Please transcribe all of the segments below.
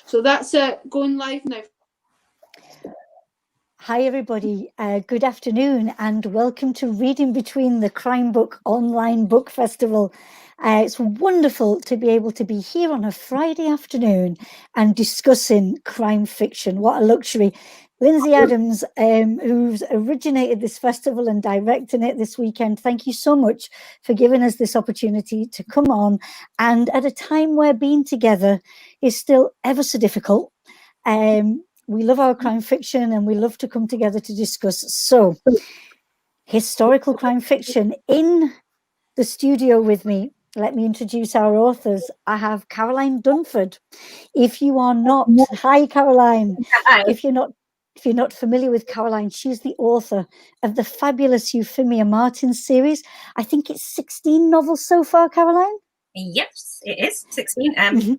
So that's going live now. Hi everybody, good afternoon and welcome to Reading Between the Crime Book Online Book Festival. It's wonderful to be able to be here on a Friday afternoon and discussing crime fiction. What a luxury. Lindsay Adams, who's originated this festival and directing it this weekend, thank you so much for giving us this opportunity to come on. And at a time where being together is still ever so difficult, we love our crime fiction and we love to come together to discuss. So, historical crime fiction. In the studio with me, let me introduce our authors. I have Caroline Dunford. If you are not, hi Caroline. Hi. If you're not familiar with Caroline, she's the author of the fabulous Euphemia Martin series. I think it's 16 novels so far, Caroline? Yes, it is 16.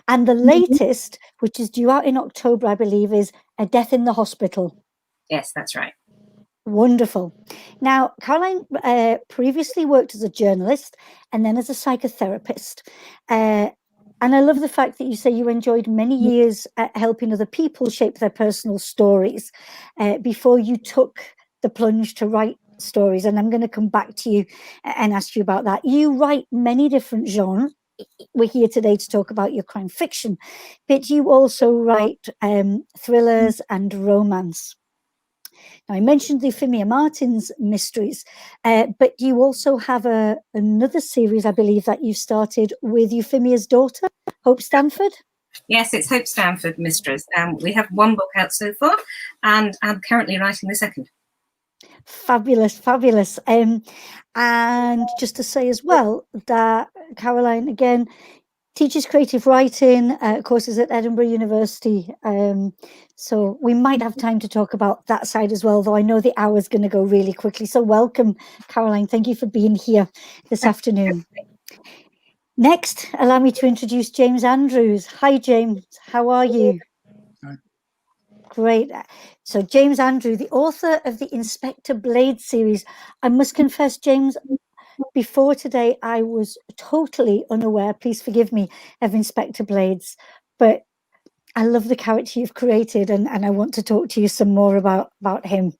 And the latest, which is due out in October, I believe, is A Death in the Hospital. Yes, that's right. Wonderful. Now, Caroline previously worked as a journalist and then as a psychotherapist. And I love the fact that you say you enjoyed many years at helping other people shape their personal stories before you took the plunge to write stories. And I'm going to come back to you and ask you about that. You write many different genres. We're here today to talk about your crime fiction, but you also write thrillers and romance. Now, I mentioned the Euphemia Martin's mysteries, but you also have another series, I believe, that you started with Euphemia's daughter, Hope Stanford. Yes, it's Hope Stanford Mistress. We have one book out so far, and I'm currently writing the second. Fabulous, fabulous. And just to say as well that Caroline, again, teaches creative writing courses at Edinburgh University. So we might have time to talk about that side as well, though I know the hour's going to go really quickly. So welcome, Caroline. Thank you for being here this afternoon. Next, allow me to introduce James Andrews. Hi, James. How are you? Hi. Great. So James Andrew, the author of the Inspector Blade series. I must confess, James, before today, I was totally unaware, please forgive me, of Inspector Blades, but I love the character you've created and I want to talk to you some more about him.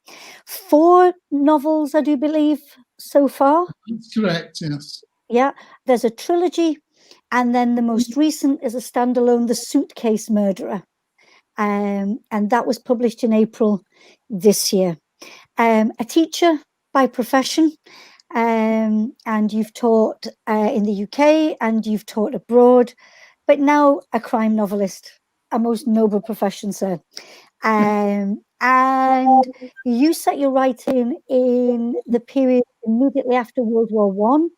4 novels, I do believe, so far? That's correct, yes. Yeah, there's a trilogy, and then the most recent is a standalone, The Suitcase Murderer, and that was published in April this year. A teacher by profession, and you've taught in the UK and you've taught abroad, but now a crime novelist, a most noble profession, sir. And you set your writing in the period immediately after World War One.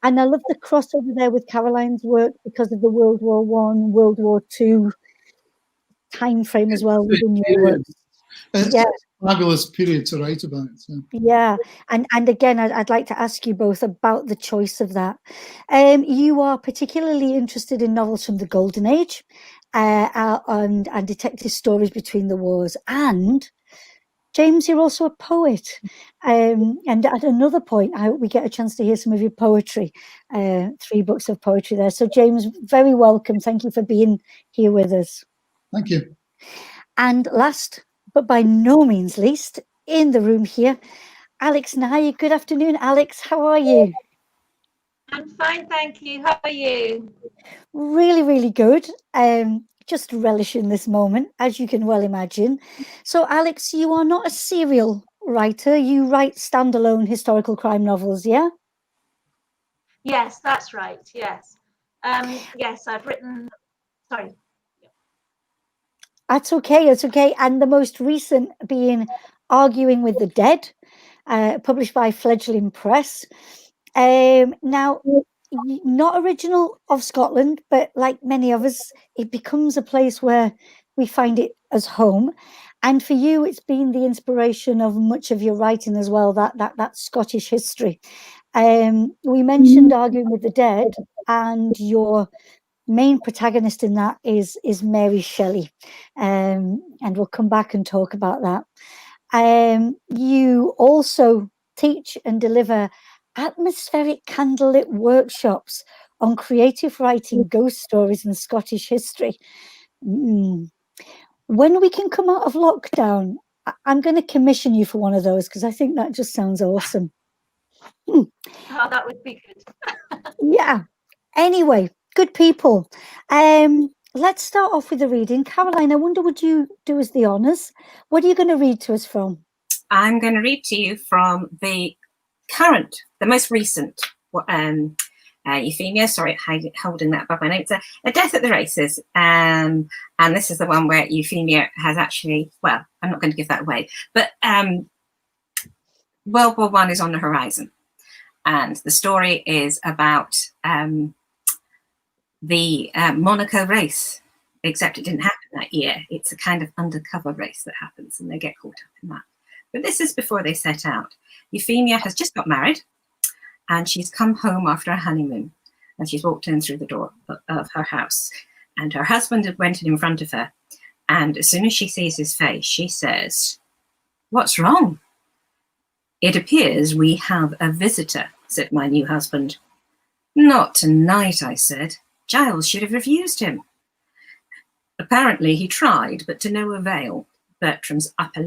And I love the crossover there with Caroline's work because of the World War One, World War Two time frame as well within your work. It's a fabulous period to write about. So. Yeah, and again, I'd like to ask you both about the choice of that. You are particularly interested in novels from the Golden Age, and detective stories between the wars. And James, you're also a poet. And at another point, I hope we get a chance to hear some of your poetry. 3 books of poetry there. So James, very welcome. Thank you for being here with us. Thank you. And last, but by no means least, in the room here, Alex Nye. Good afternoon, Alex. How are you? I'm fine, thank you. How are you? Really, really good. Just relishing this moment, as you can well imagine. So, Alex, you are not a serial writer. You write standalone historical crime novels, yeah? Yes, that's right. Yes. Yes, I've written. Sorry. That's okay. It's okay. And the most recent being Arguing with the Dead, published by Fledgling Press. Now, not original of Scotland, but like many of us, it becomes a place where we find it as home. And for you, it's been the inspiration of much of your writing as well, that Scottish history. We mentioned Arguing with the Dead, and your main protagonist in that is Mary Shelley. And we'll come back and talk about that. You also teach and deliver atmospheric candlelit workshops on creative writing ghost stories and Scottish history. When we can come out of lockdown, I'm going to commission you for one of those because I think that just sounds awesome. Oh, that would be good. Yeah. Anyway, good people. Let's start off with the reading. Caroline, I wonder, would you do us the honours? What are you going to read to us from? I'm going to read to you from the most recent Euphemia. Sorry, holding that above my notes. A Death at the Races. And this is the one where Euphemia has actually, well, I'm not going to give that away, but World War I is on the horizon. And the story is about the Monaco race, except it didn't happen that year. It's a kind of undercover race that happens and they get caught up in that. But this is before they set out. Euphemia has just got married and she's come home after a honeymoon and she's walked in through the door of her house and her husband had went in front of her. And as soon as she sees his face, she says, "What's wrong?" "It appears we have a visitor," said my new husband. "Not tonight," I said. "Giles should have refused him." Apparently he tried, but to no avail. Bertram's upper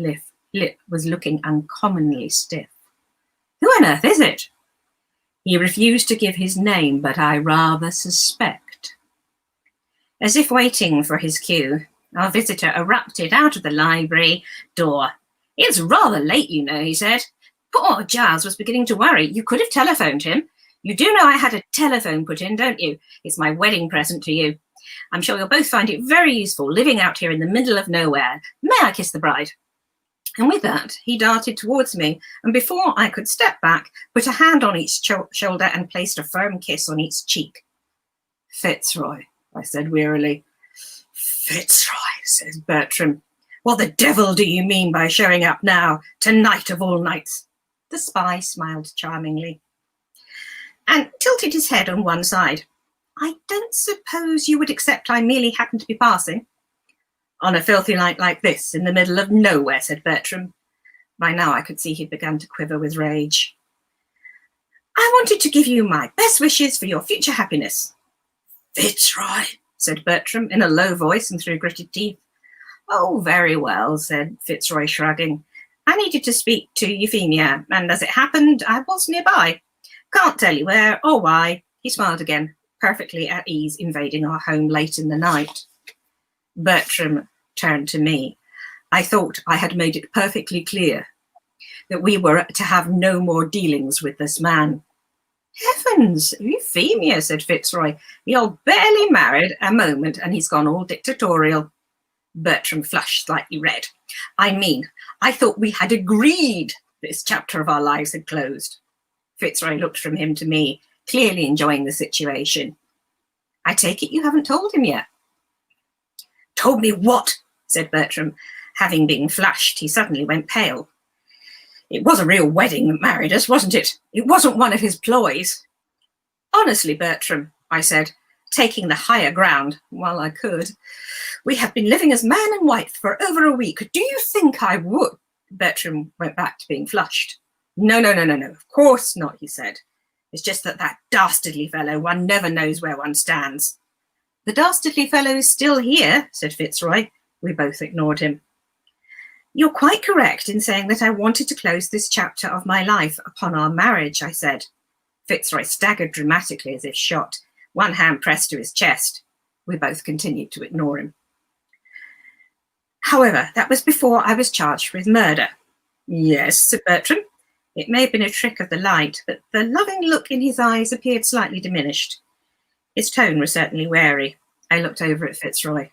lip was looking uncommonly stiff. "Who on earth is it?" "He refused to give his name, but I rather suspect." As if waiting for his cue, our visitor erupted out of the library door. "It's rather late, you know," he said. "Poor Giles was beginning to worry. You could have telephoned him. You do know I had a telephone put in, don't you? It's my wedding present to you. I'm sure you'll both find it very useful living out here in the middle of nowhere. May I kiss the bride?" And with that, he darted towards me, and before I could step back, put a hand on each shoulder and placed a firm kiss on each cheek. "Fitzroy," I said wearily. "Fitzroy," says Bertram. "What the devil do you mean by showing up now, tonight of all nights?" The spy smiled charmingly and tilted his head on one side. "I don't suppose you would accept I merely happened to be passing?" "On a filthy night like this, in the middle of nowhere," said Bertram. By now I could see he'd begun to quiver with rage. "I wanted to give you my best wishes for your future happiness." "Fitzroy," said Bertram in a low voice and through gritted teeth. "Oh, very well," said Fitzroy, shrugging. "I needed to speak to Euphemia, and as it happened, I was nearby. Can't tell you where or why." He smiled again, perfectly at ease invading our home late in the night. Bertram turned to me. I thought I had made it perfectly clear that we were to have no more dealings with this man. "Heavens, Euphemia," said Fitzroy. "You're barely married a moment and he's gone all dictatorial." Bertram flushed slightly red. "I mean, I thought we had agreed this chapter of our lives had closed." Fitzroy looked from him to me, clearly enjoying the situation. "I take it you haven't told him yet?" "Told me what?" said Bertram. Having been flushed, he suddenly went pale. "It was a real wedding that married us, wasn't it? It wasn't one of his ploys." "Honestly, Bertram," I said, taking the higher ground while I could, "we have been living as man and wife for over a week. Do you think I would?" Bertram went back to being flushed. No, of course not," he said. "It's just that dastardly fellow, one never knows where one stands." "The dastardly fellow is still here," said Fitzroy. We both ignored him. "You're quite correct in saying that I wanted to close this chapter of my life upon our marriage," I said. Fitzroy staggered dramatically as if shot, one hand pressed to his chest. We both continued to ignore him. "However, that was before I was charged with murder." "Yes," said Bertram. It may have been a trick of the light, but the loving look in his eyes appeared slightly diminished. His tone was certainly wary. I looked over at Fitzroy.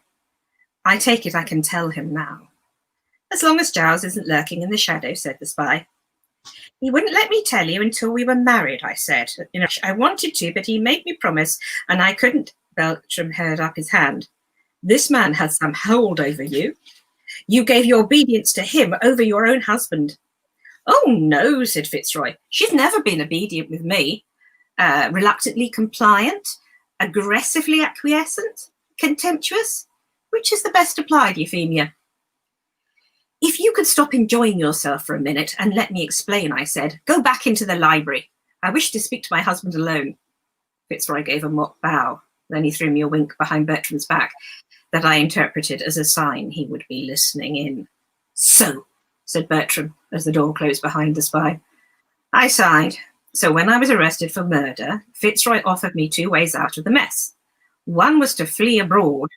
"I take it I can tell him now." "As long as Giles isn't lurking in the shadow," said the spy. "He wouldn't let me tell you until we were married," I said. "I wanted to, but he made me promise, and I couldn't." Bertram held up his hand. "This man has some hold over you. You gave your obedience to him over your own husband." "Oh, no," said Fitzroy. "She's never been obedient with me. Reluctantly compliant, aggressively acquiescent, contemptuous. Which is the best applied, Euphemia?" "If you could stop enjoying yourself for a minute and let me explain," I said. "Go back into the library. I wish to speak to my husband alone." Fitzroy gave a mock bow. Then he threw me a wink behind Bertram's back that I interpreted as a sign he would be listening in. "So," said Bertram as the door closed behind the spy. I sighed. "So when I was arrested for murder, Fitzroy offered me 2 ways out of the mess. One was to flee abroad."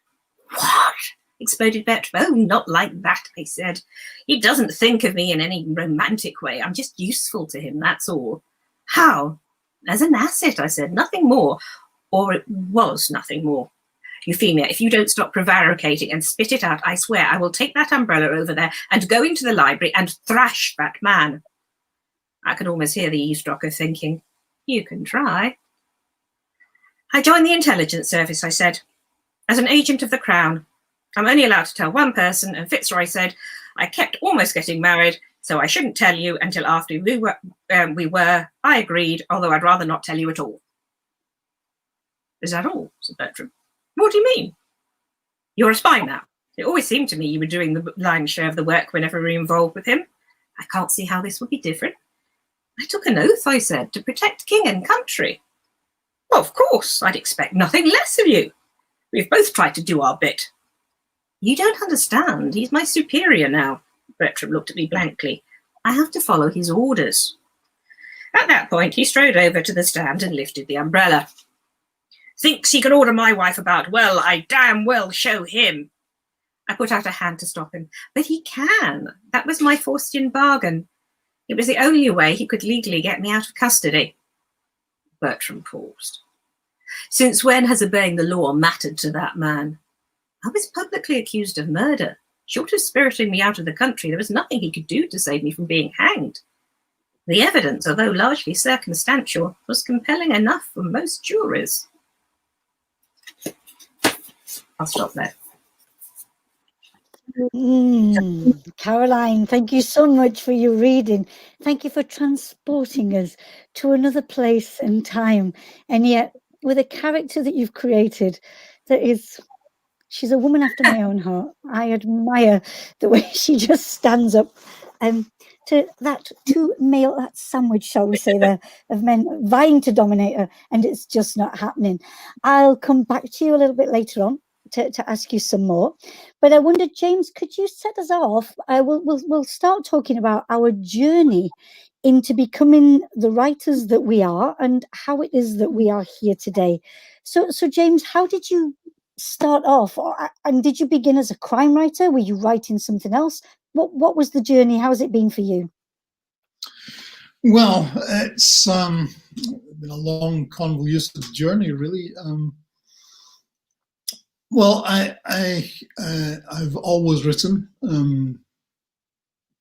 "What?" exploded Bertram. "Oh, not like that," I said. "He doesn't think of me in any romantic way. I'm just useful to him, that's all." "How?" "As an asset," I said. "Nothing more. Or it was nothing more. Euphemia, if you don't stop prevaricating and spit it out, I swear I will take that umbrella over there and go into the library and thrash that man." I could almost hear the eavesdropper thinking, "You can try." "I joined the intelligence service," I said, "as an agent of the Crown. I'm only allowed to tell one person, and Fitzroy said I kept almost getting married, so I shouldn't tell you until after we were. I agreed, although I'd rather not tell you at all." "Is that all?" said Bertram. "What do you mean?" "You're a spy now. It always seemed to me you were doing the lion's share of the work whenever we were involved with him. I can't see how this would be different." "I took an oath," I said, "to protect king and country." "Well, of course, I'd expect nothing less of you. We've both tried to do our bit." "You don't understand. He's my superior now." Bertram looked at me blankly. "I have to follow his orders." At that point, he strode over to the stand and lifted the umbrella. "Thinks he can order my wife about? Well, I damn well show him." I put out a hand to stop him. "But he can. That was my Faustian bargain. It was the only way he could legally get me out of custody." Bertram paused. "Since when has obeying the law mattered to that man?" "I was publicly accused of murder. Short of spiriting me out of the country, there was nothing he could do to save me from being hanged. The evidence, although largely circumstantial, was compelling enough for most juries." I'll stop there. Caroline, thank you so much for your reading. Thank you for transporting us to another place and time. And yet, with a character that you've created that is, she's a woman after my own heart. I admire the way she just stands up to that that sandwich, shall we say, there, of men vying to dominate her, and it's just not happening. I'll come back to you a little bit later on to ask you some more, but I wondered, James, could you set us off? We'll start talking about our journey into becoming the writers that we are and how it is that we are here today. So James, how did you start off, and did you begin as a crime writer? Were you writing something else? What was the journey? How's it been for you? Well, it's been a long, convoluted journey, really. Well, I've always written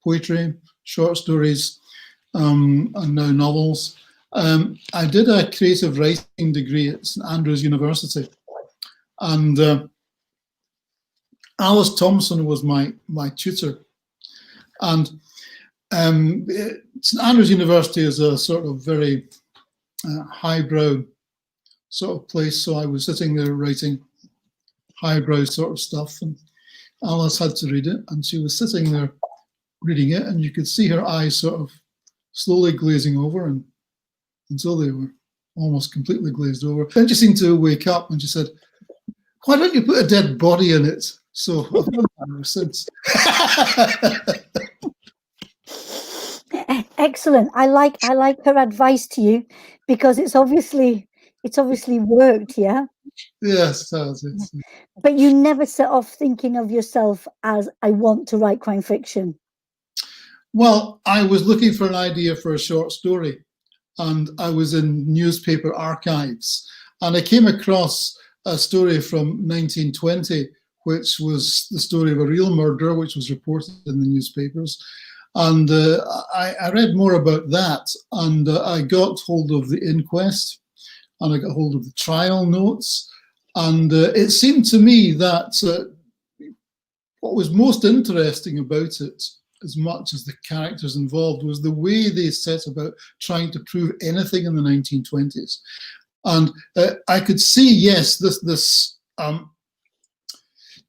poetry, short stories, and now novels. I did a creative writing degree at St Andrews University, and Alice Thompson was my tutor. And St Andrews University is a sort of very highbrow sort of place, so I was sitting there writing highbrow sort of stuff, and Alice had to read it, and she was sitting there reading it, and you could see her eyes sort of slowly glazing over, and until they were almost completely glazed over. Then she seemed to wake up, and she said, "Why don't you put a dead body in it?" So I've done that ever since. Excellent. I like her advice to you, because it's obviously worked, yeah. Yes, it has. But you never set off thinking of yourself as, I want to write crime fiction. Well, I was looking for an idea for a short story, and I was in newspaper archives, and I came across a story from 1920, which was the story of a real murder, which was reported in the newspapers. And I read more about that, and I got hold of the inquest, and I got hold of the trial notes, and it seemed to me that what was most interesting about it, as much as the characters involved, was the way they set about trying to prove anything in the 1920s. And I could see, yes, this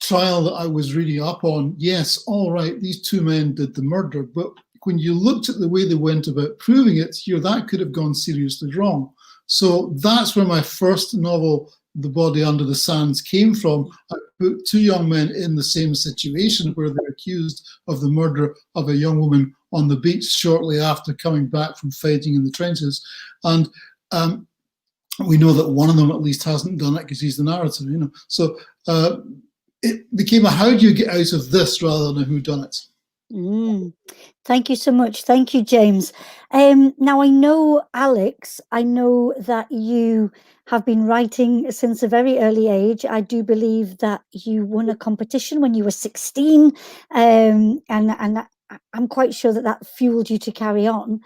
trial that I was reading up on, yes, all right, these two men did the murder, but when you looked at the way they went about proving it, that could have gone seriously wrong. So that's where my first novel, The Body Under the Sands, came from. I put two young men in the same situation where they're accused of the murder of a young woman on the beach shortly after coming back from fighting in the trenches. And we know that one of them at least hasn't done it because he's the narrator, you know. So it became a how do you get out of this rather than a whodunit. Thank you so much. Thank you, James. Now, I know, Alex, I know that you have been writing since a very early age. I do believe that you won a competition when you were 16, and I'm quite sure that that fueled you to carry on.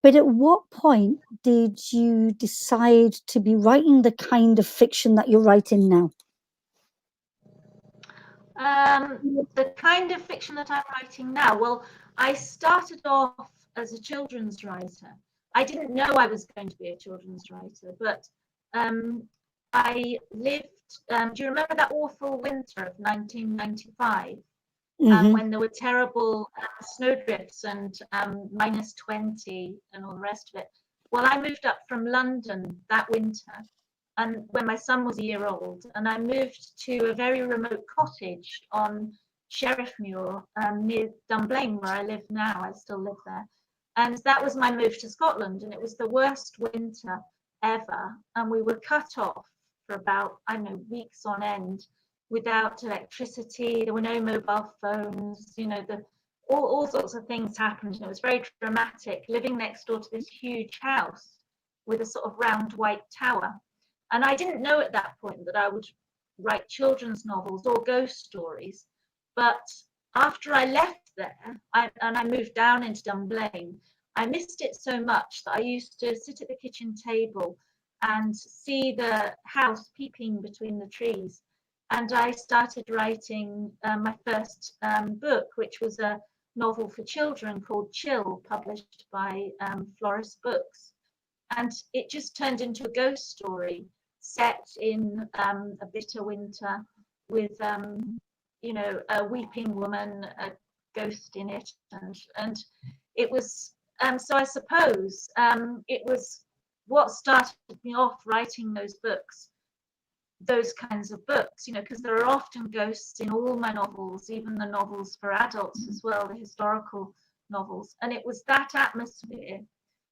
But at what point did you decide to be writing the kind of fiction that you're writing now? The kind of fiction that I'm writing now, well, I started off as a children's writer. I didn't know I was going to be a children's writer, but I lived, do you remember that awful winter of 1995? When there were terrible snowdrifts and -20 and all the rest of it. Well, I moved up from London that winter, and when my son was a year old, and I moved to a very remote cottage on Sheriffmuir, near Dunblane, where I live now. I still live there. And that was my move to Scotland, and it was the worst winter ever. And we were cut off for about, I don't know, weeks on end, without electricity. There were no mobile phones, you know, all sorts of things happened. And it was very dramatic, living next door to this huge house with a sort of round white tower. And I didn't know at that point that I would write children's novels or ghost stories. But after I left there, and I moved down into Dunblane, I missed it so much that I used to sit at the kitchen table and see the house peeping between the trees. And I started writing my first book, which was a novel for children called Chill, published by Floris Books. And it just turned into a ghost story set in a bitter winter with, you know, a weeping woman, a ghost in it. And it was, so I suppose it was what started me off writing those books. Those kinds of books, you know, because there are often ghosts in all my novels, even the novels for adults as well, the historical novels. And it was that atmosphere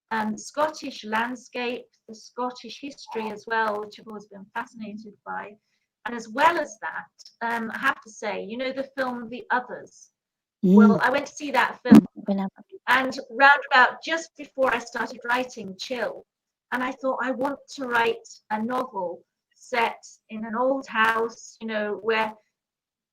and the Scottish landscape, the Scottish history as well, which I've always been fascinated by. And as well as that, I have to say, you know, the film The Others. Well, I went to see that film, and round about just before I started writing Chill, and I thought, I want to write a novel set in an old house, you know, where,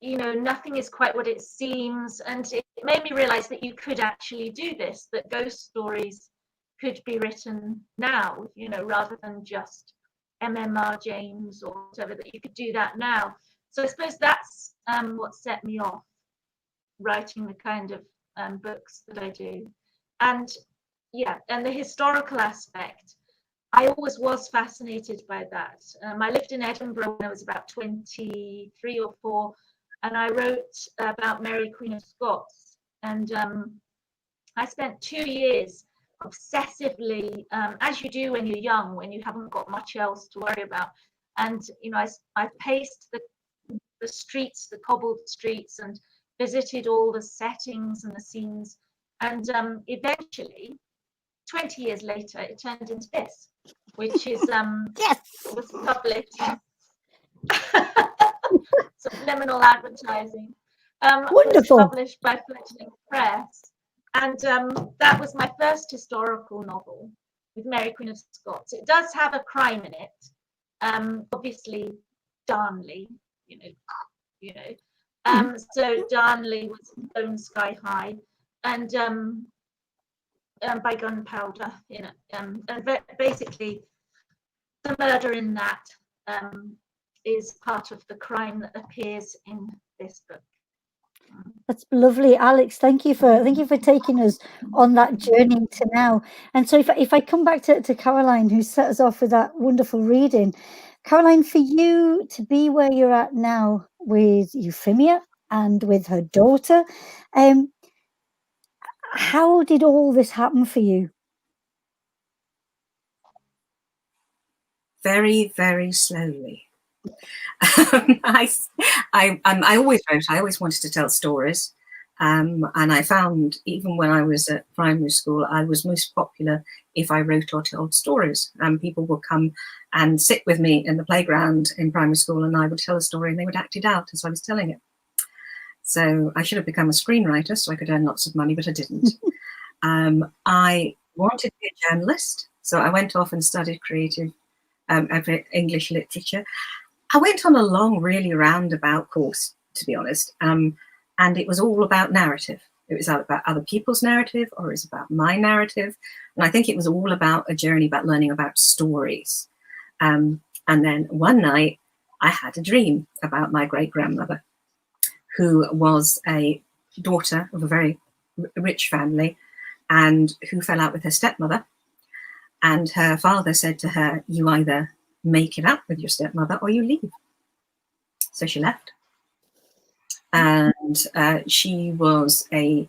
you know, nothing is quite what it seems. And it made me realize that you could actually do this, that ghost stories could be written now, you know, rather than just MMR James or whatever, that you could do that now. So I suppose that's what set me off writing the kind of books that I do. And yeah, and the historical aspect, I always was fascinated by that. I lived in Edinburgh when I was about 23 or 4, and I wrote about Mary Queen of Scots. And I spent 2 years obsessively, as you do when you're young, when you haven't got much else to worry about. And, you know, I paced the streets, the cobbled streets, and visited all the settings and the scenes. And eventually, 20 years later, it turned into this, which is Yes, was published. Subliminal advertising. wonderful. Was published by Fledgling Press, and that was my first historical novel with Mary Queen of Scots. It does have a crime in it, obviously Darnley, you know. So Darnley was blown sky high, and by gunpowder, you know, and basically the murder in that is part of the crime that appears in this book. That's lovely, Alex. Thank you for taking us on that journey to now. And so, if I come back to Caroline, who set us off with that wonderful reading, Caroline, for you to be where you're at now with Euphemia and with her daughter, how did all this happen for you? very, very slowly. I always wrote. I always wanted to tell stories. And I found even when I was at primary school, I was most popular if I wrote or told stories. And people would come and sit with me in the playground in primary school, and I would tell a story and they would act it out as I was telling it. So I should have become a screenwriter so I could earn lots of money, but I didn't. I wanted to be a journalist, so I went off and studied creative English literature. I went on a long, really roundabout course, to be honest, and it was all about narrative. It was about other people's narrative, or it was about my narrative, and I think it was all about a journey about learning about stories. And then one night, I had a dream about my great-grandmother, who was a daughter of a very rich family and who fell out with her stepmother. And her father said to her, you either make it up with your stepmother or you leave. So she left. And she was a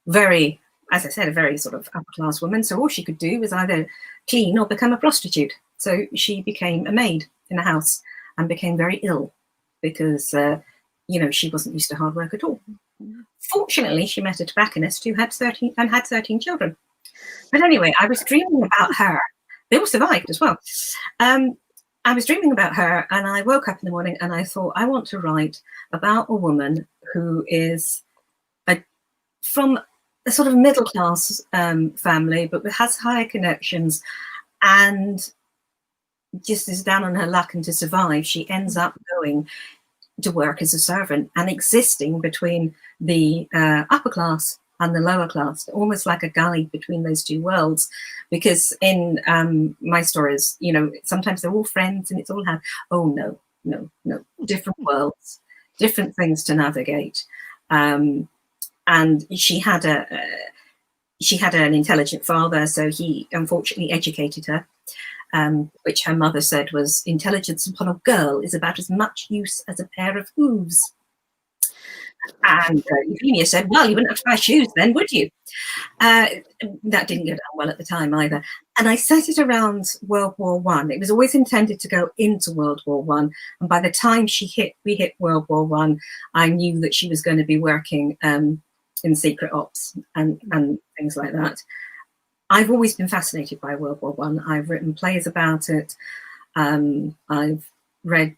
very, as I said, a very sort of upper class woman. So all she could do was either clean or become a prostitute. So she became a maid in a house and became very ill because, you know, she wasn't used to hard work at all. Fortunately, she met a tobacconist who had 13 children. But anyway, I was dreaming about her. They all survived as well. I was dreaming about her, and I woke up in the morning and I thought, I want to write about a woman who is from a sort of middle class family, but has higher connections and just is down on her luck, and to survive, she ends up going to work as a servant and existing between the upper class and the lower class, almost like a guide between those two worlds. Because in my stories, you know, sometimes they're all friends and it's all oh no, different worlds, different things to navigate. And she had an intelligent father, so he unfortunately educated her, which her mother said was intelligence upon a girl is about as much use as a pair of hooves. And Euphemia said, well, you wouldn't have to buy shoes then, would you? That didn't go down well at the time either. And I set it around World War I. It was always intended to go into World War I. And by the time we hit World War I, I knew that she was going to be working in secret ops and things like that. I've always been fascinated by World War I. I've written plays about it. I've read,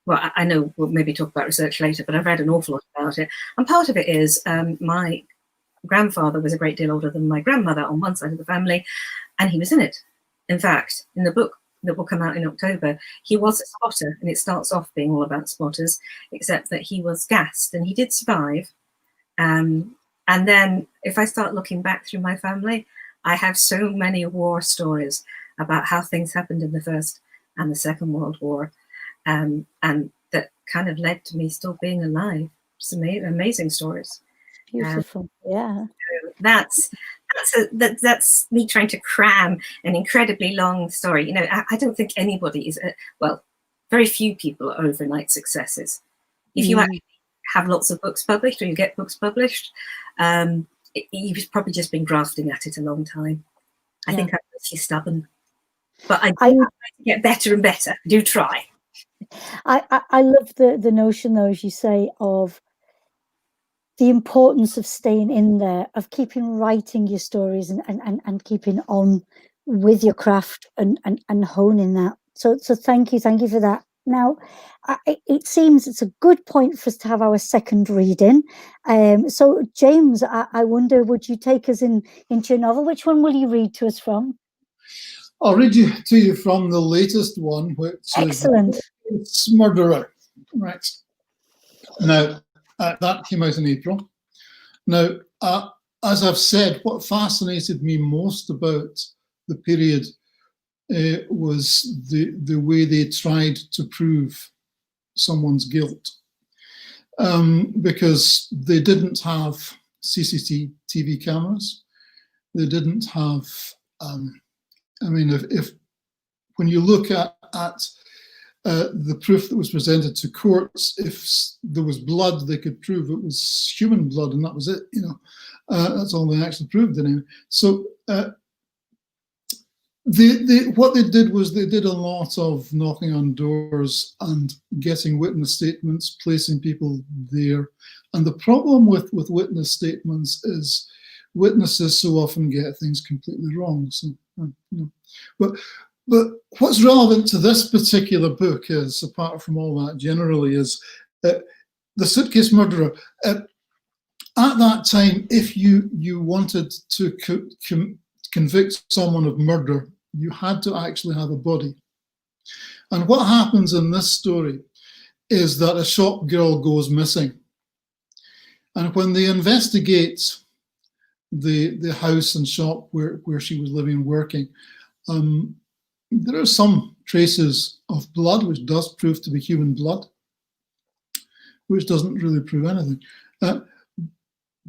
well, I know we'll maybe talk about research later, but I've read an awful lot about it. And part of it is my grandfather was a great deal older than my grandmother on one side of the family, and he was in it. In fact, in the book that will come out in October, he was a spotter, and it starts off being all about spotters, except that he was gassed, and he did survive. And then if I start looking back through my family, I have so many war stories about how things happened in the First and the Second World War. And that kind of led to me still being alive. Some amazing stories. Beautiful, yeah. So that's me trying to cram an incredibly long story. You know, I don't think anybody is, well, very few people are overnight successes. If you actually have lots of books published, or you get books published, you've probably just been grafting at it a long time. I think I'm pretty stubborn, but I try to get better and better. I do try. I love the notion, though, as you say, of the importance of staying in there, of keeping writing your stories and keeping on with your craft and honing that. So thank you for that. Now, it seems it's a good point for us to have our second reading. So, James, I wonder, would you take us into your novel? Which one will you read to us from? I'll read to you from the latest one, which Excellent. is Suitcase Murderer. Right. Now, that came out in April. Now, as I've said, what fascinated me most about the period was the way they tried to prove someone's guilt, because they didn't have CCTV cameras. They didn't have, I mean, if when you look at the proof that was presented to courts, if there was blood, they could prove it was human blood, and that was it. You know, that's all they actually proved anyway. So What they did was they did a lot of knocking on doors and getting witness statements, placing people there. And the problem with witness statements is witnesses so often get things completely wrong. So, but what's relevant to this particular book is, apart from all that generally, is the Suitcase Murderer. At that time, if you wanted to convict someone of murder, you had to actually have a body. And what happens in this story is that a shop girl goes missing. And when they investigate the house and shop where she was living and working, there are some traces of blood, which does prove to be human blood, which doesn't really prove anything.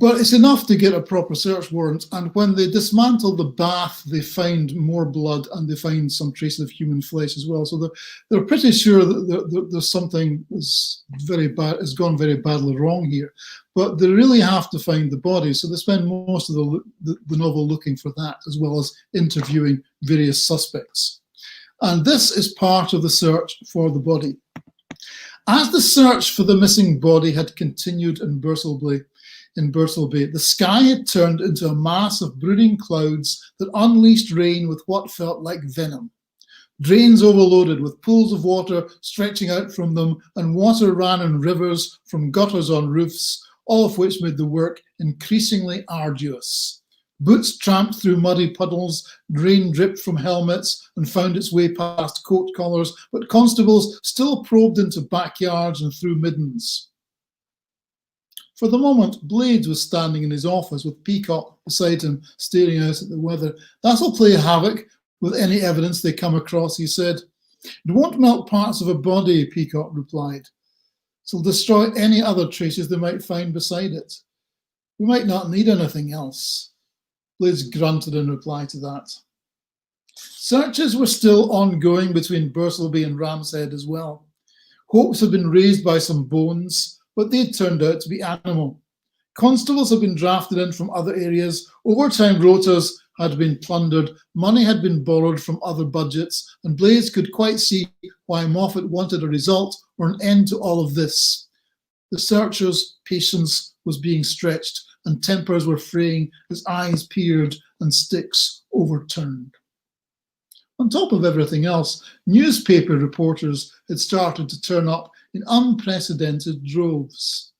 But it's enough to get a proper search warrant. And when they dismantle the bath, they find more blood and they find some traces of human flesh as well. So they're pretty sure that there's something that's very bad, has gone very badly wrong here. But they really have to find the body. So they spend most of the novel looking for that, as well as interviewing various suspects. And this is part of the search for the body. As the search for the missing body had continued in Birtleby, the sky had turned into a mass of brooding clouds that unleashed rain with what felt like venom. Drains overloaded with pools of water stretching out from them, and water ran in rivers from gutters on roofs, all of which made the work increasingly arduous. Boots tramped through muddy puddles, rain dripped from helmets and found its way past coat collars, but constables still probed into backyards and through middens. For the moment, Blades was standing in his office with Peacock beside him, staring out at the weather. "That'll play havoc with any evidence they come across," he said. "It won't melt parts of a body," Peacock replied. "It'll destroy any other traces they might find beside it. We might not need anything else." Blades grunted in reply to that. Searches were still ongoing between Birtleby and Ramshead as well. Hopes had been raised by some bones, but they turned out to be animal. Constables had been drafted in from other areas, overtime rotas had been plundered, money had been borrowed from other budgets, and Blades could quite see why Moffat wanted a result or an end to all of this. The searchers' patience was being stretched, and tempers were fraying as eyes peered and sticks overturned. On top of everything else, newspaper reporters had started to turn up in unprecedented droves.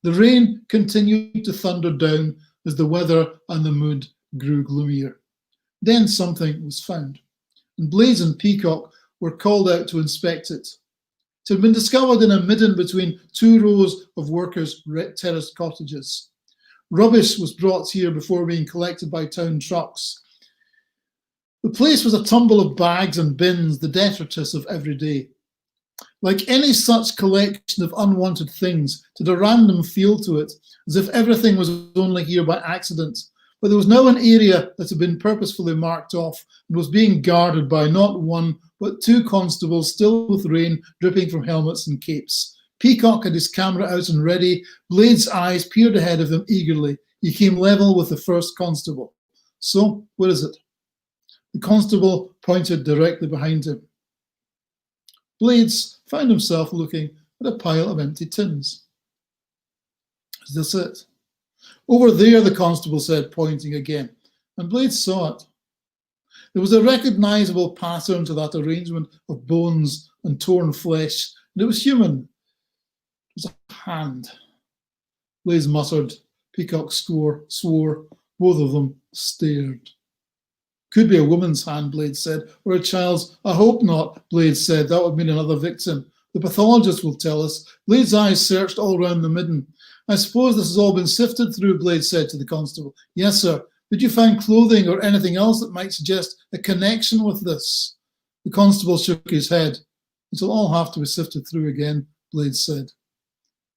The rain continued to thunder down as the weather and the mood grew gloomier. Then something was found, and Blades and Peacock were called out to inspect it. It had been discovered in a midden between two rows of workers' terraced cottages. Rubbish was brought here before being collected by town trucks. The place was a tumble of bags and bins, the detritus of every day. Like any such collection of unwanted things, it had a random feel to it, as if everything was only here by accident. But there was now an area that had been purposefully marked off and was being guarded by not one, but two constables, still with rain dripping from helmets and capes. Peacock had his camera out and ready. Blades' eyes peered ahead of him eagerly. He came level with the first constable. "So, where is it?" The constable pointed directly behind him. Blades found himself looking at a pile of empty tins. "Is this it?" "Over there," the constable said, pointing again, and Blades saw it. There was a recognizable pattern to that arrangement of bones and torn flesh, and it was human. It was a hand. Blades muttered. Peacock swore. Both of them stared. "Could be a woman's hand," Blades said, "or a child's." "I hope not," Blades said. "That would mean another victim. The pathologist will tell us." Blades' eyes searched all round the midden. "I suppose this has all been sifted through," Blades said to the constable. "Yes, sir." "Did you find clothing or anything else that might suggest a connection with this?" The constable shook his head. "It'll all have to be sifted through again," Blades said.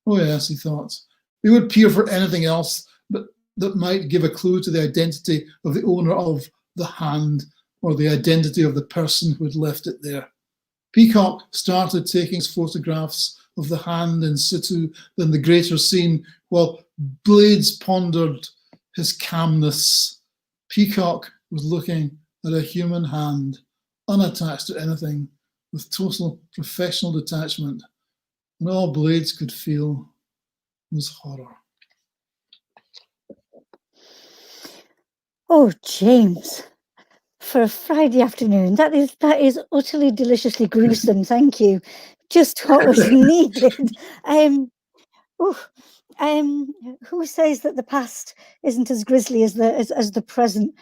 Oh yes, he thought. They would peer for anything else that might give a clue to the identity of the owner of the hand, or the identity of the person who had left it there. Peacock started taking photographs of the hand in situ, then the greater scene, while Blades pondered his calmness. Peacock was looking that a human hand, unattached to anything, with total professional detachment, and all Blades could feel was horror. Oh, James, for a Friday afternoon, that is utterly deliciously gruesome. Thank you. Just what was needed. Oof. Who says that the past isn't as grisly as the present?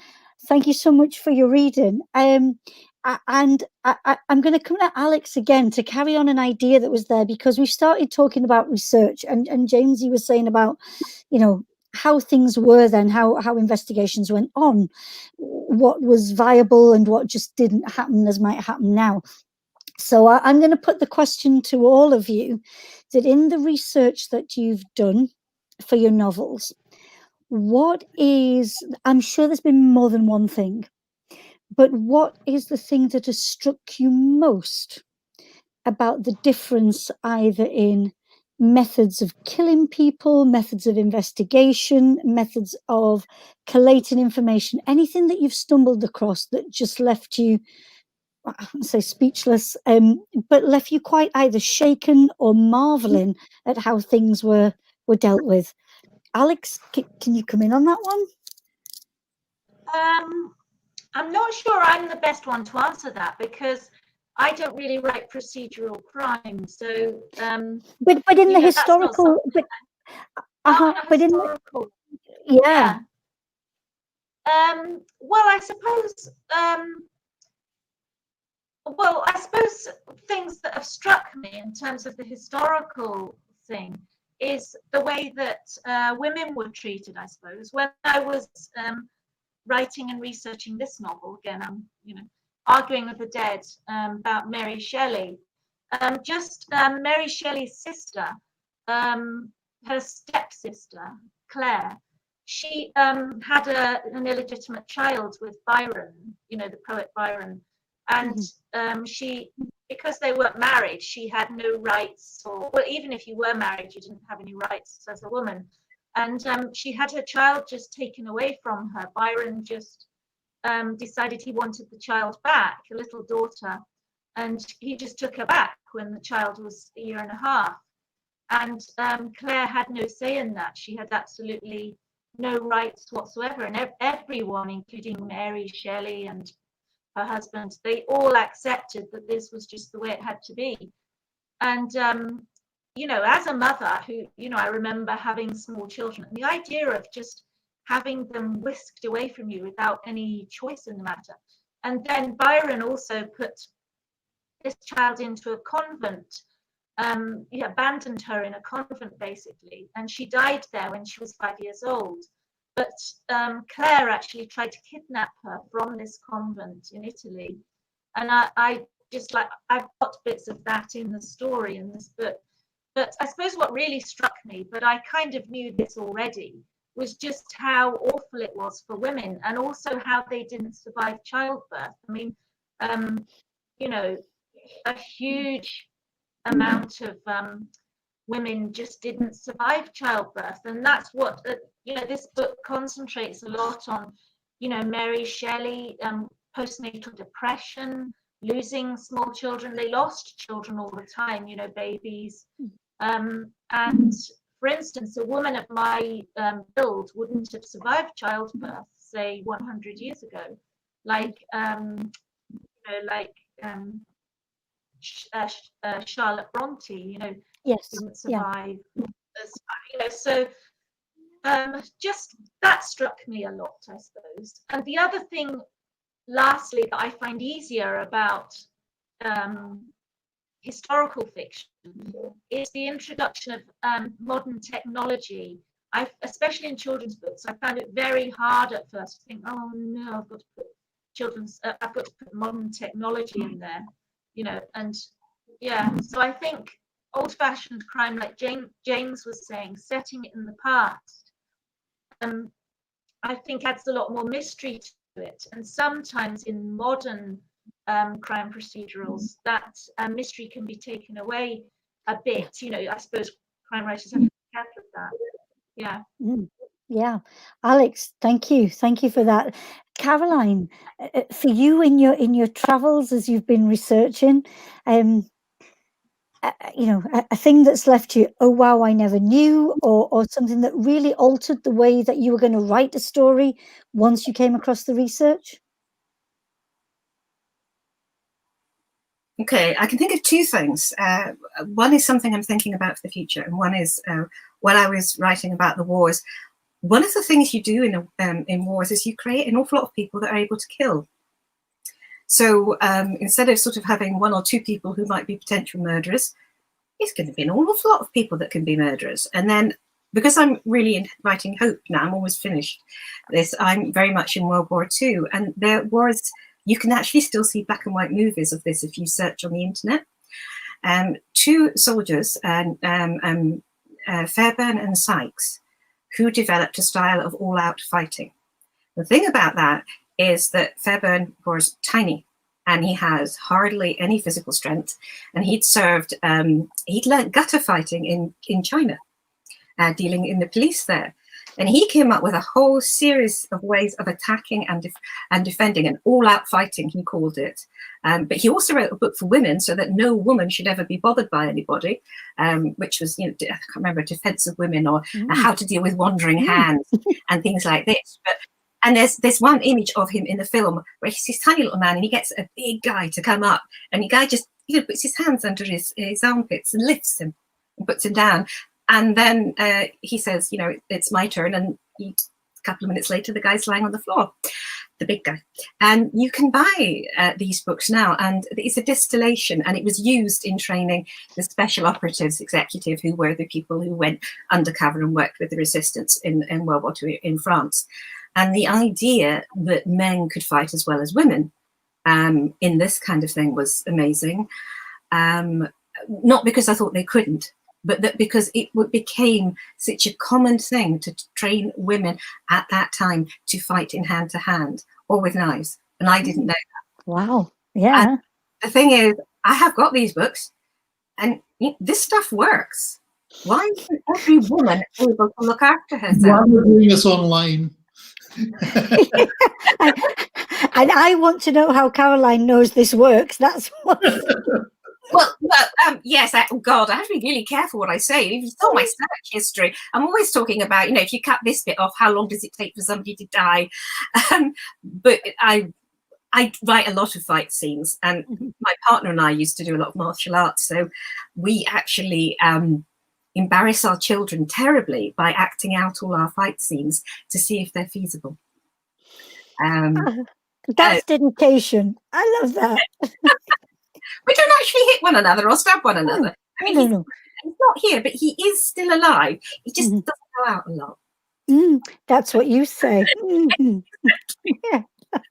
Thank you so much for your reading. I'm going to come to Alex again to carry on an idea that was there, because we started talking about research, and James, you were saying about, you know, how things were then, how investigations went on, what was viable and what just didn't happen as might happen now. So I'm going to put the question to all of you, that in the research that you've done for your novels, what is, I'm sure there's been more than one thing, but what is the thing that has struck you most about the difference either in methods of killing people, methods of investigation, methods of collating information, anything that you've stumbled across that just left you, I wouldn't say speechless, but left you quite either shaken or marveling at how things were dealt with? Alex, can you come in on that one? I'm not sure I'm the best one to answer that, because I don't really write procedural crime. So, but in the historical, but in historical, yeah. Well, I suppose. Well, I suppose things that have struck me in terms of the historical thing is the way that women were treated. I suppose when I was writing and researching this novel, again, I'm arguing with the dead about Mary Shelley. Mary Shelley's sister, her stepsister Claire, she had an illegitimate child with Byron, the poet Byron, and she, because they weren't married, she had no rights, or well, even if you were married, you didn't have any rights as a woman. And she had her child just taken away from her. Byron just decided he wanted the child back, a little daughter, and he just took her back when the child was a year and a half. And Claire had no say in that. She had absolutely no rights whatsoever. And everyone, including Mary Shelley and her husband, they all accepted that this was just the way it had to be. And as a mother who, I remember having small children, and the idea of just having them whisked away from you without any choice in the matter. And then Byron also put this child into a convent. He abandoned her in a convent, basically, and she died there when she was 5 years old. But Claire actually tried to kidnap her from this convent in Italy. And I've got bits of that in the story in this book. But I suppose what really struck me, but I kind of knew this already, was just how awful it was for women, and also how they didn't survive childbirth. I mean, a huge amount of women just didn't survive childbirth. And that's what, this book concentrates a lot on, Mary Shelley, postnatal depression, losing small children. They lost children all the time, babies. And for instance, a woman of my build wouldn't have survived childbirth, say 100 years ago, Charlotte Bronte, Yes, didn't survive. Yeah. So just that struck me a lot, I suppose. And the other thing, lastly, that I find easier about historical fiction is the introduction of modern technology. Especially in children's books, I found it very hard at first to think, oh no, I've got to put modern technology in there, and yeah. So I think old-fashioned crime, like James was saying, setting it in the past, I think adds a lot more mystery to it. And sometimes in modern crime procedurals, that mystery can be taken away a bit. I suppose crime writers have to be careful of that. Yeah. Yeah. Alex, thank you for that. Caroline, for you in your travels as you've been researching, you know, a thing that's left you, oh wow, I never knew, or something that really altered the way that you were going to write a story once you came across the research? Okay, I can think of two things. One is something I'm thinking about for the future, and one is when I was writing about the wars. One of the things you do in wars is you create an awful lot of people that are able to kill. So instead of sort of having one or two people who might be potential murderers, it's going to be an awful lot of people that can be murderers. And then, because I'm really writing hope now, I'm almost finished this, I'm very much in World War II. And there was, you can actually still see black and white movies of this if you search on the internet. Two soldiers, Fairbairn and Sykes, who developed a style of all-out fighting. The thing about that is that Fairbairn was tiny, and he has hardly any physical strength, and he'd learned gutter fighting in China, dealing in the police there. And he came up with a whole series of ways of attacking and defending, and all-out fighting, he called it. But he also wrote a book for women so that no woman should ever be bothered by anybody, which was, you know, I can't remember, Defense of Women, or how to deal with wandering hands and things like this. And there's one image of him in the film where he's this tiny little man, and he gets a big guy to come up, and the guy just, you know, puts his hands under his armpits and lifts him and puts him down. And then he says, you know, it's my turn. And a couple of minutes later, the guy's lying on the floor, the big guy. And you can buy these books now, and it's a distillation, and it was used in training the special operatives executive, who were the people who went undercover and worked with the resistance in World War II in France. And the idea that men could fight as well as women in this kind of thing was amazing. Not because I thought they couldn't, but that because it became such a common thing to train women at that time to fight in hand to hand or with knives. And I didn't know that. Wow. Yeah. And the thing is, I have got these books, and this stuff works. Why isn't every woman able to look after herself? Why are we doing this online? And I want to know how Caroline knows this works. That's what. Well, yes, God, I have to be really careful what I say. If you saw my search history, I'm always talking about, you know, if you cut this bit off, how long does it take for somebody to die? But I write a lot of fight scenes, and my partner and I used to do a lot of martial arts. So we actually embarrass our children terribly by acting out all our fight scenes to see if they're feasible. That's dedication. I love that. We don't actually hit one another or stab one another. I mean, No. he's not here, but he is still alive. He just doesn't go out a lot. That's what you say. Yeah.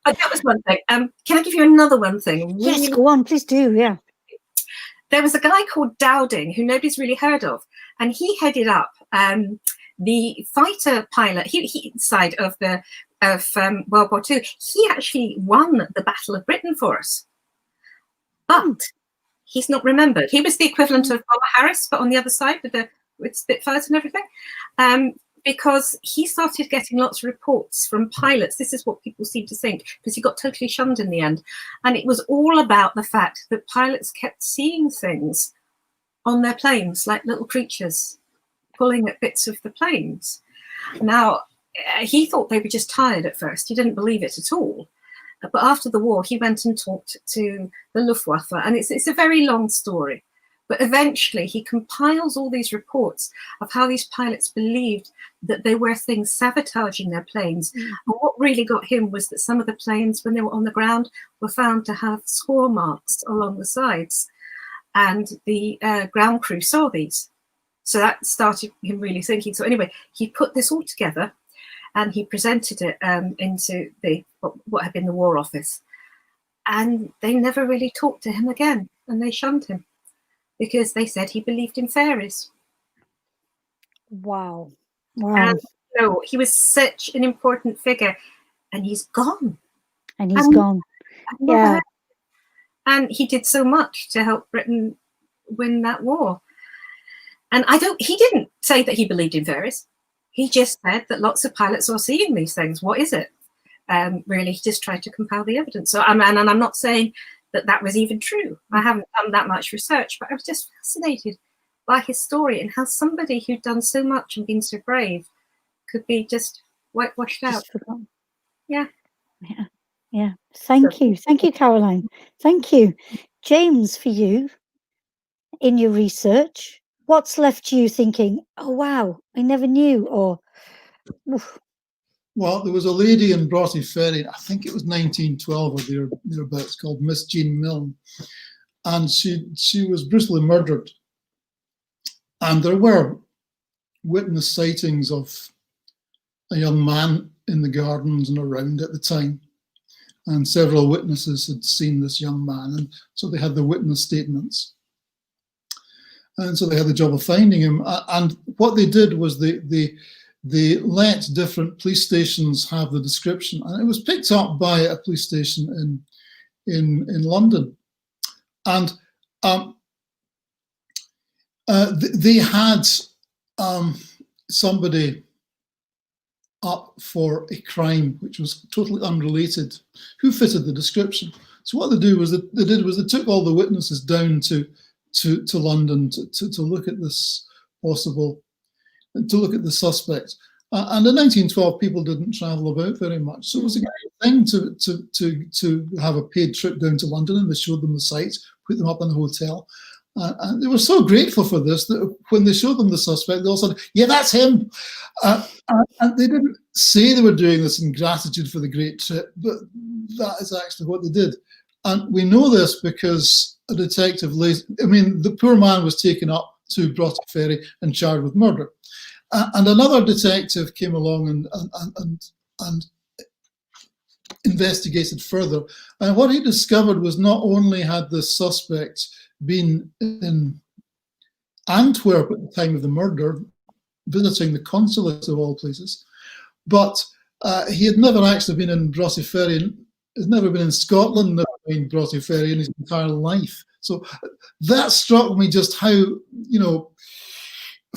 But that was one thing. Can I give you another one thing? Yes, go on, please do. Yeah. There was a guy called Dowding who nobody's really heard of, and he headed up the fighter pilot side of World War II. He actually won the Battle of Britain for us, but he's not remembered. He was the equivalent of Bomber Harris, but on the other side with Spitfires and everything. Because he started getting lots of reports from pilots. This is what people seem to think, because he got totally shunned in the end. And it was all about the fact that pilots kept seeing things on their planes, like little creatures pulling at bits of the planes. Now, he thought they were just tired at first. He didn't believe it at all. But after the war, he went and talked to the Luftwaffe, and it's a very long story. But eventually he compiles all these reports of how these pilots believed that there were things sabotaging their planes. And what really got him was that some of the planes, when they were on the ground, were found to have score marks along the sides. And the ground crew saw these. So that started him really thinking. So anyway, he put this all together and he presented it into what had been the War Office. And they never really talked to him again, and they shunned him, because they said he believed in fairies. Wow. And so he was such an important figure, and he's gone. And he's gone. Yeah. And he did so much to help Britain win that war. And he didn't say that he believed in fairies. He just said that lots of pilots are seeing these things. What is it? really just tried to compile the evidence. So and I'm not saying that was even true. I haven't done that much research, but I was just fascinated by his story and how somebody who'd done so much and been so brave could be just whitewashed out. Forgotten. Yeah. Yeah. Thank you, Caroline. Thank you. James, for you, in your research, what's left you thinking, oh wow, I never knew, or oof. Well, there was a lady in Broughty Ferry, I think it was 1912 or thereabouts, called Miss Jean Milne, and she was brutally murdered. And there were witness sightings of a young man in the gardens and around at the time. And several witnesses had seen this young man, and so they had the witness statements. And so they had the job of finding him. And what they did was they let different police stations have the description, and it was picked up by a police station in London. And they had somebody up for a crime which was totally unrelated who fitted the description. So what they did was they took all the witnesses down to London to look at this to look at the suspect. And in 1912, people didn't travel about very much, so it was a great thing to have a paid trip down to London, and they showed them the sites, put them up in a hotel. And they were so grateful for this that when they showed them the suspect, they all said, yeah, that's him. And they didn't say they were doing this in gratitude for the great trip, but that is actually what they did. And we know this because a detective, the poor man was taken up to Broughty Ferry and charged with murder. And another detective came along and investigated further. And what he discovered was not only had the suspect been in Antwerp at the time of the murder, visiting the consulate of all places, but he had never actually been in Broughty Ferry, had never been in Scotland, never been in Broughty Ferry in his entire life. So that struck me just how,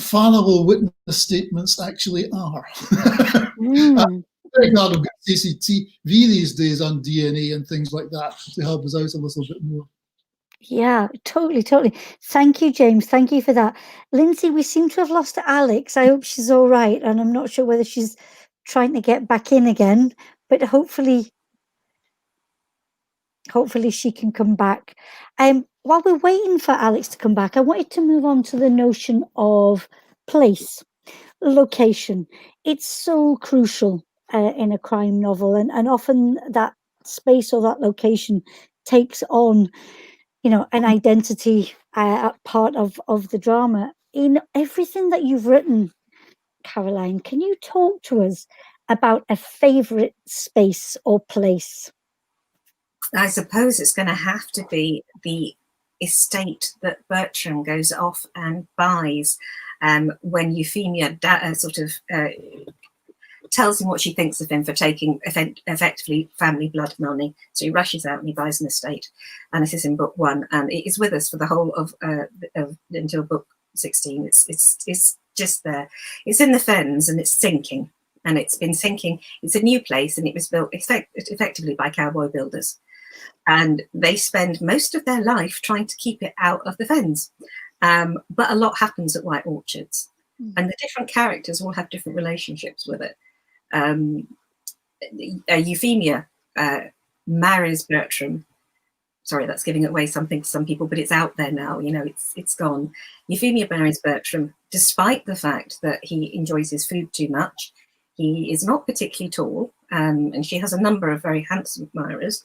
fallible witness statements actually are. I'm very glad we've got CCTV these days on DNA and things like that to help us out a little bit more. Yeah, totally. Thank you, James. Thank you for that. Lindsay, we seem to have lost Alex. I hope she's all right, and I'm not sure whether she's trying to get back in again, but hopefully she can come back. While we're waiting for Alex to come back, I wanted to move on to the notion of place, location. It's so crucial in a crime novel, and often that space or that location takes on, an identity part of the drama. In everything that you've written, Caroline, can you talk to us about a favourite space or place? I suppose it's going to have to be the estate that Bertram goes off and buys when Euphemia tells him what she thinks of him for taking effectively family blood money. So he rushes out and he buys an estate, and this is in book 1, and it is with us for the whole of until book 16. It's just there. It's in the fens and it's sinking, and it's been sinking. It's a new place, and it was built effectively by cowboy builders. And they spend most of their life trying to keep it out of the fens. But a lot happens at White Orchards. And the different characters all have different relationships with it. Euphemia marries Bertram. Sorry, that's giving away something to some people, but it's out there now. It's gone. Euphemia marries Bertram, despite the fact that he enjoys his food too much. He is not particularly tall, and she has a number of very handsome admirers.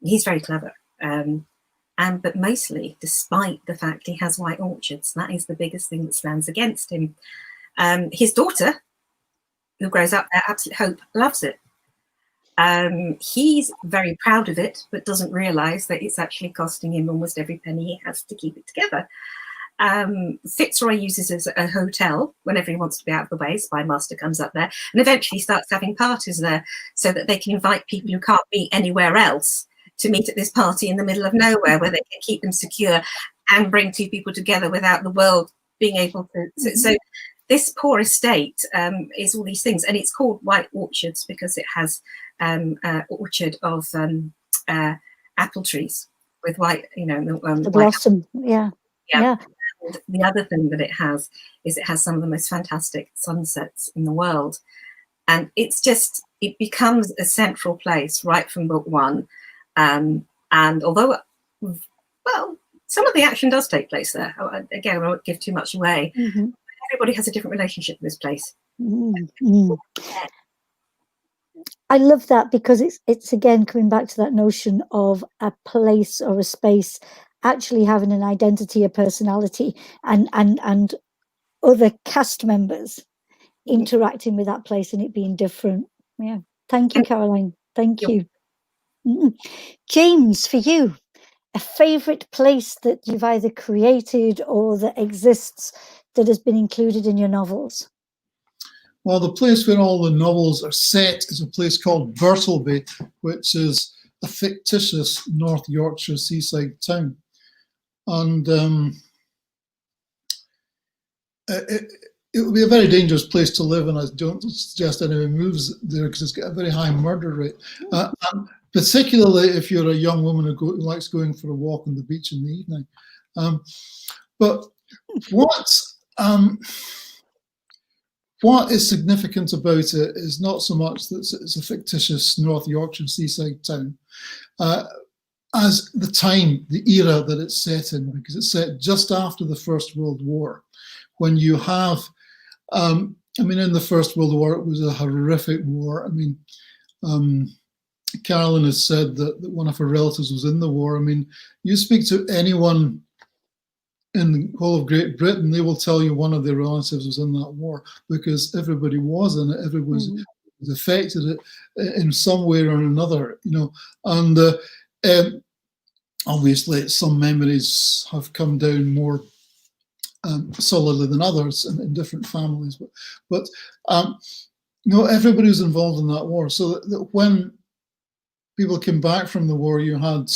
He's very clever, but mostly, despite the fact he has White Orchards, that is the biggest thing that stands against him. His daughter, who grows up there, Absolute Hope, loves it. He's very proud of it, but doesn't realise that it's actually costing him almost every penny he has to keep it together. Fitzroy uses it as a hotel whenever he wants to be out of the way. Spymaster comes up there and eventually starts having parties there so that they can invite people who can't meet anywhere else to meet at this party in the middle of nowhere, where they can keep them secure and bring two people together without the world being able to. So this poor estate is all these things, and it's called White Orchards because it has orchard of apple trees with white, the white blossom. Yeah. yeah. And the other thing that it has is it has some of the most fantastic sunsets in the world, and it becomes a central place right from book one. And although, well, some of the action does take place there. Again, I won't give too much away. Mm-hmm. Everybody has a different relationship with this place. Mm-hmm. I love that because it's again coming back to that notion of a place or a space actually having an identity, a personality, and other cast members interacting with that place and it being different. Yeah. Thank you, Caroline. Thank you. James, for you, a favourite place that you've either created or that exists that has been included in your novels? Well, the place where all the novels are set is a place called Birtleby, which is a fictitious North Yorkshire seaside town. And it would be a very dangerous place to live, and I don't suggest anyone moves there because it's got a very high murder rate. And particularly if you're a young woman who likes going for a walk on the beach in the evening. But what is significant about it is not so much that it's a fictitious North Yorkshire seaside town, as the time, the era that it's set in, because it's set just after the First World War, when you have, in the First World War, it was a horrific war. Carolyn has said that one of her relatives was in the war. You speak to anyone in the whole of Great Britain, they will tell you one of their relatives was in that war because everybody was in it. Everybody was affected in some way or another, and obviously some memories have come down more solidly than others in different families. But everybody was involved in that war. So that when people came back from the war, there had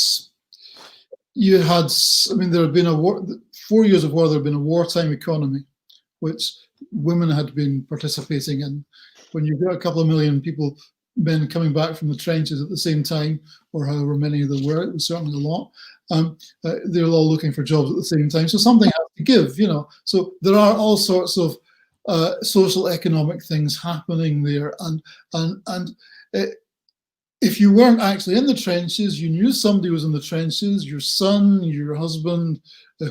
been a war. 4 years of war, there had been a wartime economy, which women had been participating in. When you've got a couple of million men coming back from the trenches at the same time, or however many there were, it was certainly a lot, they were all looking for jobs at the same time. So something had to give, So there are all sorts of social economic things happening there. And if you weren't actually in the trenches, you knew somebody was in the trenches, your son, your husband,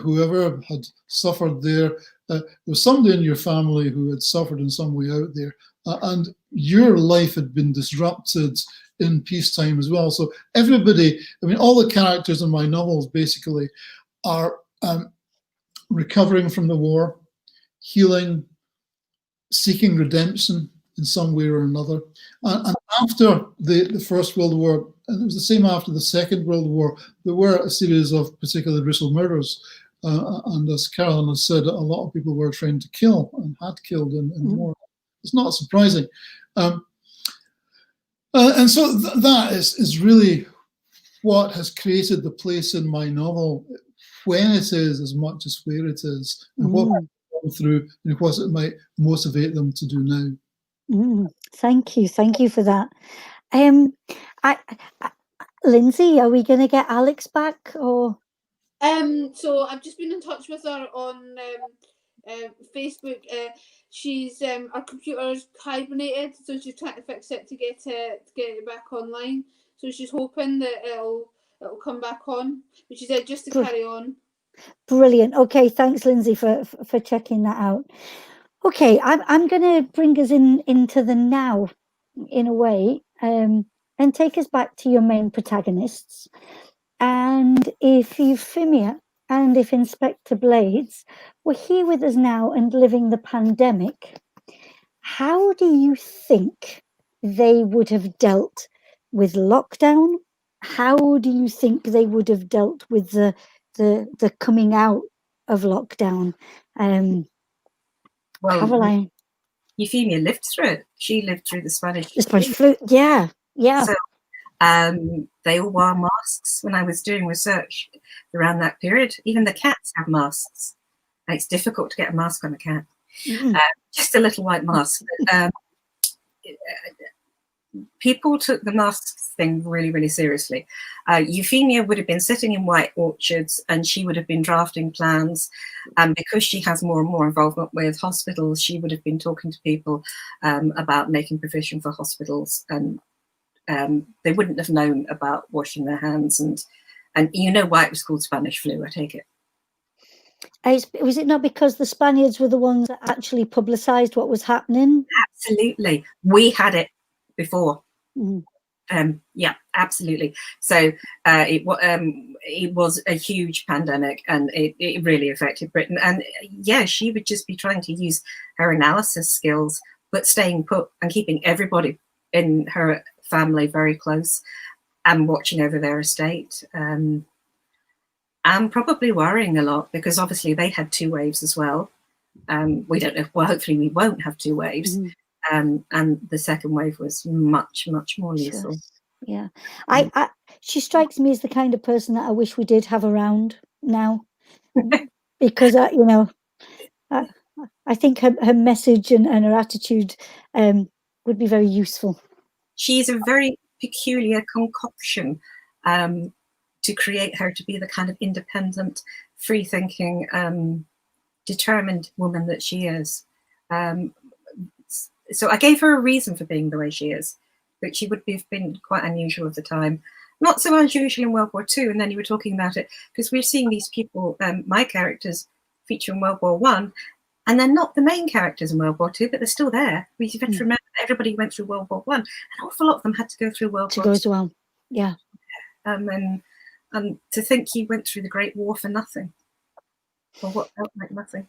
whoever had suffered there. There was somebody in your family who had suffered in some way out there. And your life had been disrupted in peacetime as well. So everybody, all the characters in my novels basically are recovering from the war, healing, seeking redemption in some way or another. And after the First World War, and it was the same after the Second World War, there were a series of particularly brutal murders. And as Carolyn has said, a lot of people were trained to kill and had killed in war. It's not surprising. And so that is really what has created the place in my novel, when it is as much as where it is, and what we're going through, and what it might motivate them to do now. Thank you for that. Lindsay, are we going to get Alex back or? So I've just been in touch with her on Facebook. She's her computer's hibernated, so she's trying to fix it to get it back online. So she's hoping that it'll come back on. But she said just to carry on. Brilliant. Okay, thanks, Lindsay, for checking that out. Okay, I'm going to bring us into the now, in a way, and take us back to your main protagonists. And if Euphemia and if Inspector Blades were here with us now and living the pandemic, how do you think they would have dealt with lockdown? How do you think they would have dealt with the coming out of lockdown? Well, Caroline. Euphemia lived through it. She lived through the Spanish flu. Yeah. So they all wore masks when I was doing research around that period. Even the cats have masks. And it's difficult to get a mask on a cat. Just a little white mask. People took the masks thing really, really seriously. Euphemia would have been sitting in white orchards and she would have been drafting plans. And because she has more and more involvement with hospitals, she would have been talking to people about making provision for hospitals. And they wouldn't have known about washing their hands. And you know why it was called Spanish flu, I take it. Was it not because the Spaniards were the ones that actually publicised what was happening? Absolutely. We had it before. Mm. Yeah, absolutely. So it was a huge pandemic, and it really affected Britain. And yeah, she would just be trying to use her analysis skills, but staying put and keeping everybody in her family very close and watching over their estate. And probably worrying a lot, because obviously they had 2 waves as well. We don't know. Well, hopefully we won't have 2 waves. And the second wave was much, much more lethal. Yeah, she strikes me as the kind of person that I wish we did have around now, because you know, I think her message and her attitude would be very useful. She's a very peculiar concoction to create her to be the kind of independent, free-thinking, determined woman that she is. So I gave her a reason for being the way she is, but she would have been quite unusual at the time. Not so unusual in World War II, and then you were talking about it, because we're seeing these people, my characters, feature in World War I, and they're not the main characters in World War II, but they're still there. We have to remember that everybody went through World War I. An awful lot of them had to go through World War II. As well. Yeah. And to think he went through the Great War for nothing, or what felt like nothing.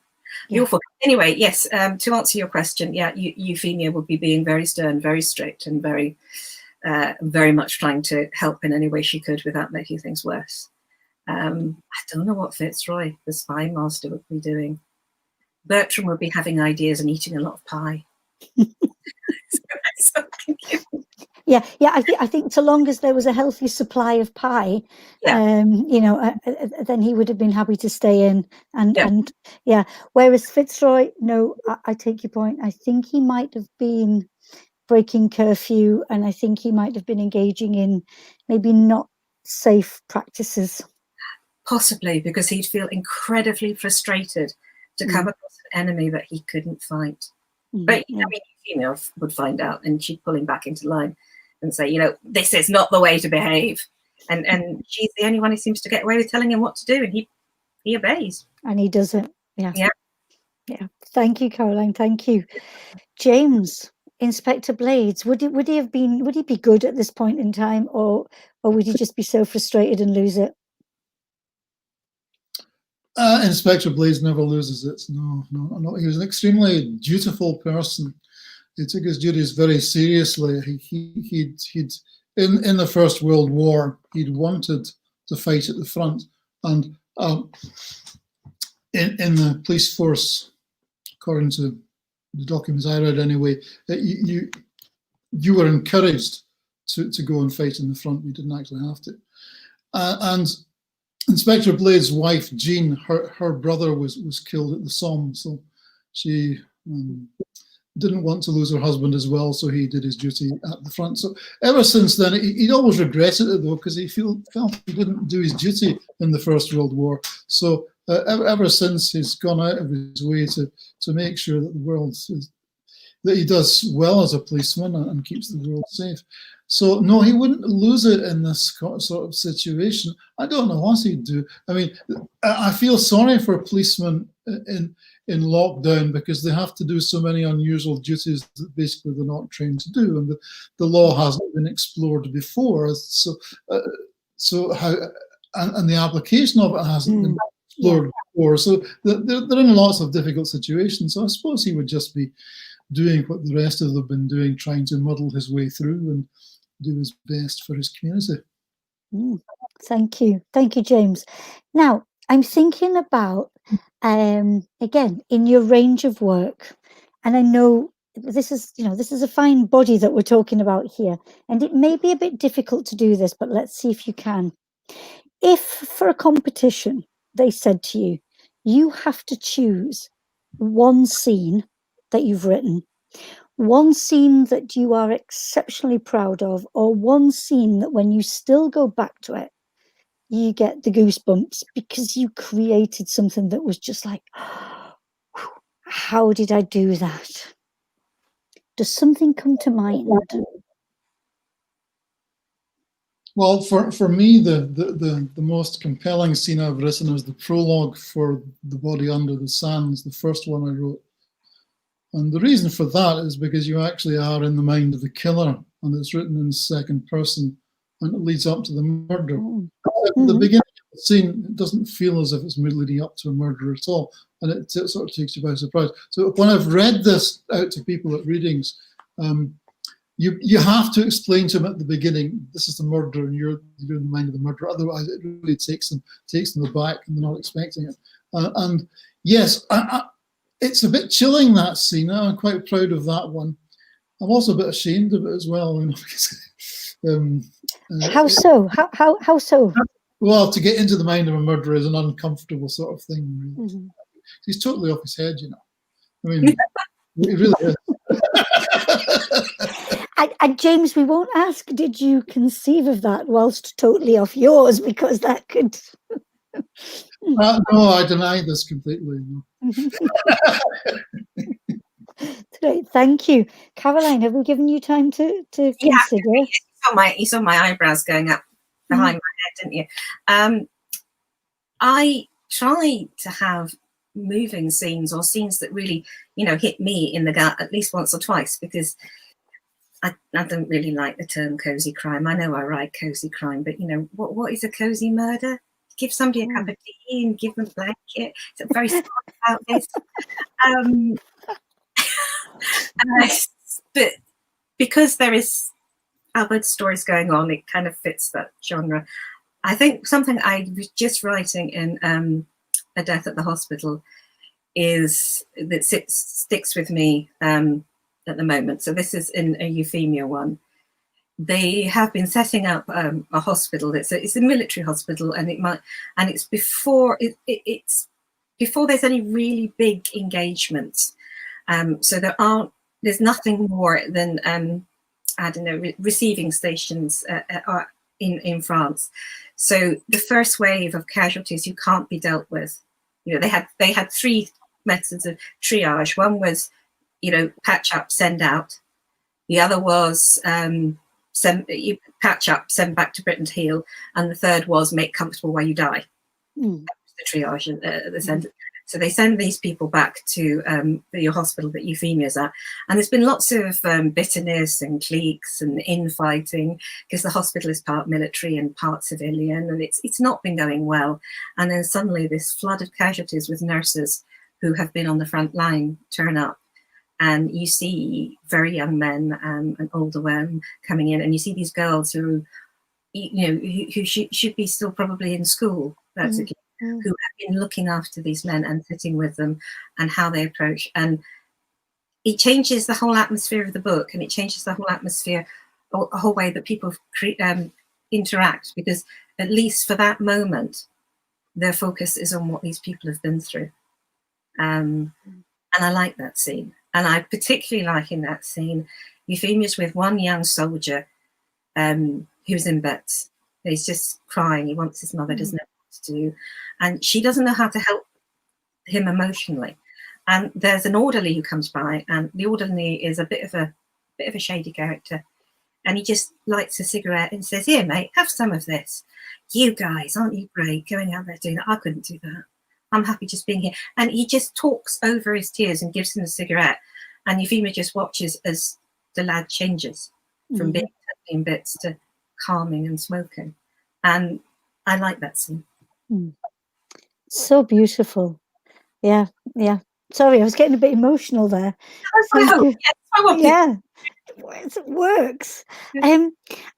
Yeah. Awful. Anyway, yes, to answer your question, yeah, Euphemia would be being very stern, very strict, and very much trying to help in any way she could without making things worse. I don't know what Fitzroy, the spy master, would be doing. Bertram would be having ideas and eating a lot of pie. Yeah, I think so long as there was a healthy supply of pie, you know, then he would have been happy to stay in. And whereas Fitzroy, no, I take your point. I think he might have been breaking curfew, and I think he might have been engaging in maybe not safe practices. Possibly, because he'd feel incredibly frustrated to come across an enemy that he couldn't fight. But I mean, female would find out, and she'd pull him back into line and say, you know, this is not the way to behave. And she's the only one who seems to get away with telling him what to do, and he obeys. And he does it. Yeah. Thank you, Caroline. Thank you, James. Inspector Blades, would he be good at this point in time, or would he just be so frustrated and lose it? Inspector Blades never loses it. No. He was an extremely dutiful person. He took his duties very seriously. He'd in the First World War, he'd wanted to fight at the front, and in the police force, according to the documents I read anyway, you were encouraged to go and fight in the front. You didn't actually have to. And Inspector Blade's wife, Jean, her brother was killed at the Somme, so she didn't want to lose her husband as well, so he did his duty at the front. So ever since then, he'd always regretted it, though, because he felt he didn't do his duty in the First World War. So ever since, he's gone out of his way to make sure that the world that he does well as a policeman and keeps the world safe. So no, he wouldn't lose it in this sort of situation. I don't know what he'd do. I mean, I feel sorry for policemen in lockdown, because they have to do so many unusual duties that basically they're not trained to do, and the law hasn't been explored before. So how and the application of it hasn't been explored before. So they're in lots of difficult situations. So I suppose he would just be doing what the rest of them have been doing, trying to muddle his way through and do his best for his community. Thank you, James. Now I'm thinking about again in your range of work, and I know this is a fine body that we're talking about here, and it may be a bit difficult to do this, but let's see if you can. If for a competition they said to you, you have to choose one scene that you've written, one scene that you are exceptionally proud of, or one scene that when you still go back to it, you get the goosebumps because you created something that was just like, how did I do that? Does something come to mind? Well, for me, the most compelling scene I've written is the prologue for The Body Under the Sands, the first one I wrote. And the reason for that is because you actually are in the mind of the killer, and it's written in second person, and it leads up to the murder. At the beginning of the scene, it doesn't feel as if it's leading up to a murder at all, and it sort of takes you by surprise. So when I've read this out to people at readings, you have to explain to them at the beginning, this is the murder, and you're in the mind of the murderer. Otherwise, it really takes them aback, and they're not expecting it. And yes, it's a bit chilling, that scene. I'm quite proud of that one. I'm also a bit ashamed of it as well. How so? How so? Well, to get into the mind of a murderer is an uncomfortable sort of thing. Really. Mm-hmm. He's totally off his head, you know. I mean, he really is. And James, we won't ask, did you conceive of that whilst totally off yours? Because that could... No, I deny this completely. Great, thank you. Caroline, have we given you time to consider? You saw my eyebrows going up behind my head, didn't you? I try to have moving scenes, or scenes that really, hit me in the gut at least once or twice, because I don't really like the term cozy crime. I know I write cozy crime, but what is a cozy murder? Give somebody a cup of tea and give them a blanket. It's very smart about this. But because there is other stories going on, it kind of fits that genre. I think something I was just writing in A Death at the Hospital that sticks with me at the moment. So this is in a Euphemia one. They have been setting up a hospital. It's a military hospital, and it's before it's before there's any really big engagements. So there's nothing more than I don't know, receiving stations in France. So the first wave of casualties you can't be dealt with. They had three methods of triage. One was, patch up, send out. The other was you patch up, send back to Britain to heal, and the third was make comfortable while you die. That was the triage at the centre. So they send these people back to the hospital that Euphemia's at, and there's been lots of bitterness and cliques and infighting, because the hospital is part military and part civilian, and it's not been going well. And then suddenly this flood of casualties with nurses who have been on the front line turn up. And you see very young men and older women coming in, and you see these girls who should be still probably in school, who have been looking after these men and sitting with them, and how they approach. And it changes the whole atmosphere of the book, and it changes the whole atmosphere, a whole way that people interact, because at least for that moment, their focus is on what these people have been through. And I like that scene. And I particularly like in that scene, Euphemia's with one young soldier who's in bits. He's just crying. He wants his mother, doesn't know what to do. And she doesn't know how to help him emotionally. And there's an orderly who comes by, and the orderly is a bit of a shady character. And he just lights a cigarette and says, "Here, mate, have some of this. You guys, aren't you great going out there doing that? I couldn't do that. I'm happy just being here." And he just talks over his tears and gives him a cigarette. And Euphemia just watches as the lad changes from being in bits to calming and smoking. And I like that scene. So beautiful. Yeah. Sorry, I was getting a bit emotional there. Yeah, it works. I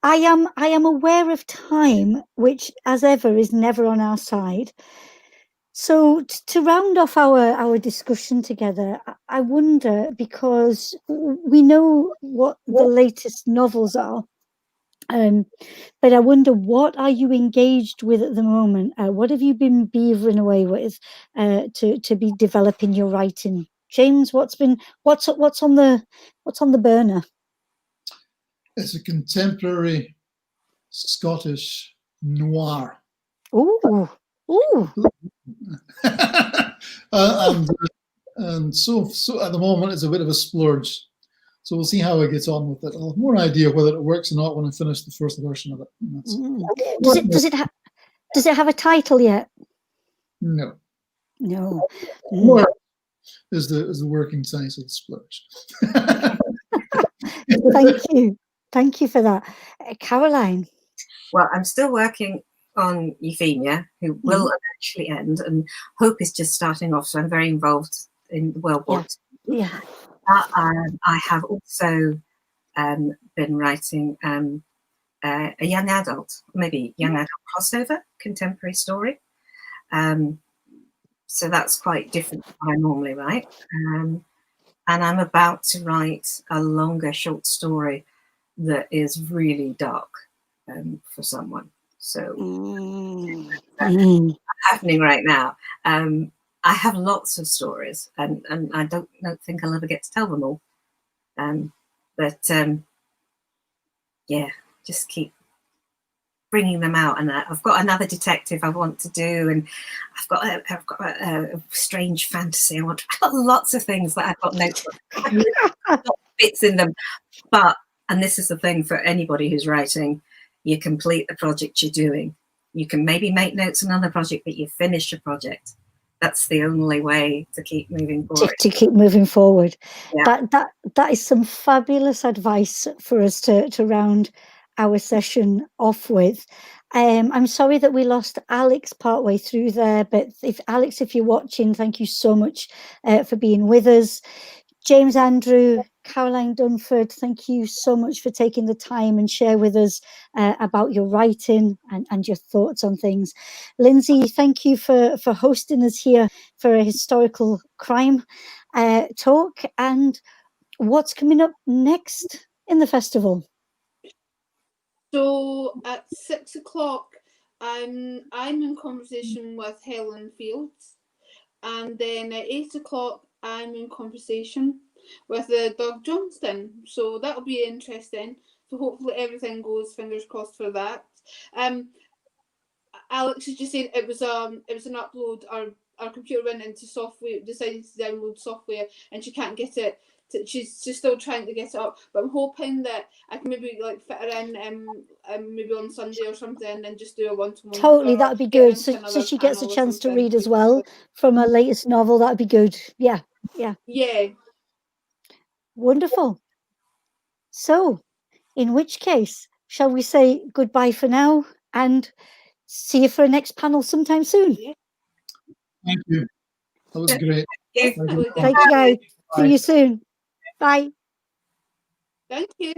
am aware of time, which, as ever, is never on our side. So to round off our discussion together, I wonder, because we know what the latest novels are, But I wonder, what are you engaged with at the moment? What have you been beavering away with to be developing your writing? James, what's on the burner? It's a contemporary Scottish noir. Ooh, ooh. and so at the moment it's a bit of a splurge. So we'll see how I get on with it. I'll have more idea whether it works or not when I finish the first version of it. Does it have a title yet? No. No. Noir is the working title, Splurge. Thank you for that, Caroline. Well, I'm still working on Euphemia, who will eventually end, and Hope is just starting off, so I'm very involved in the World War II. Yeah. I have also been writing a young adult, maybe young adult crossover contemporary story. So that's quite different from what I normally write. And I'm about to write a longer short story that is really dark for someone. So happening right now. I have lots of stories, and I don't think I'll ever get to tell them all. But yeah, just keep bringing them out. And I've got another detective I want to do, and I've got a strange fantasy. I've got lots of things that I've got notes on. Bits in them, and this is the thing for anybody who's writing: you complete the project you're doing. You can maybe make notes on another project, but you finish a project. That's the only way to keep moving forward. To keep moving forward. Yeah. That is some fabulous advice for us to round our session off with. I'm sorry that we lost Alex partway through there, but if you're watching, thank you so much for being with us. James Andrew, Caroline Dunford, thank you so much for taking the time and share with us about your writing and your thoughts on things. Lindsay, thank you for hosting us here for a historical crime talk. And what's coming up next in the festival? So at 6 o'clock, I'm in conversation with Helen Fields, and then at 8 o'clock, I'm in conversation with Doug Johnston. So that'll be interesting. So hopefully everything goes, fingers crossed for that. Alex has just said it was an upload. Our computer went into software, decided to download software, and she can't get it. She's still trying to get it up, but I'm hoping that I can maybe like fit her in maybe on Sunday or something, and just do a one-to-one. Totally, that would be good. So she gets a chance to read as well from her latest novel. That would be good. Yeah. Wonderful. So, in which case, shall we say goodbye for now and see you for a next panel sometime soon? Thank you. That was great. Thank you, guys. See you soon. Bye. Thank you.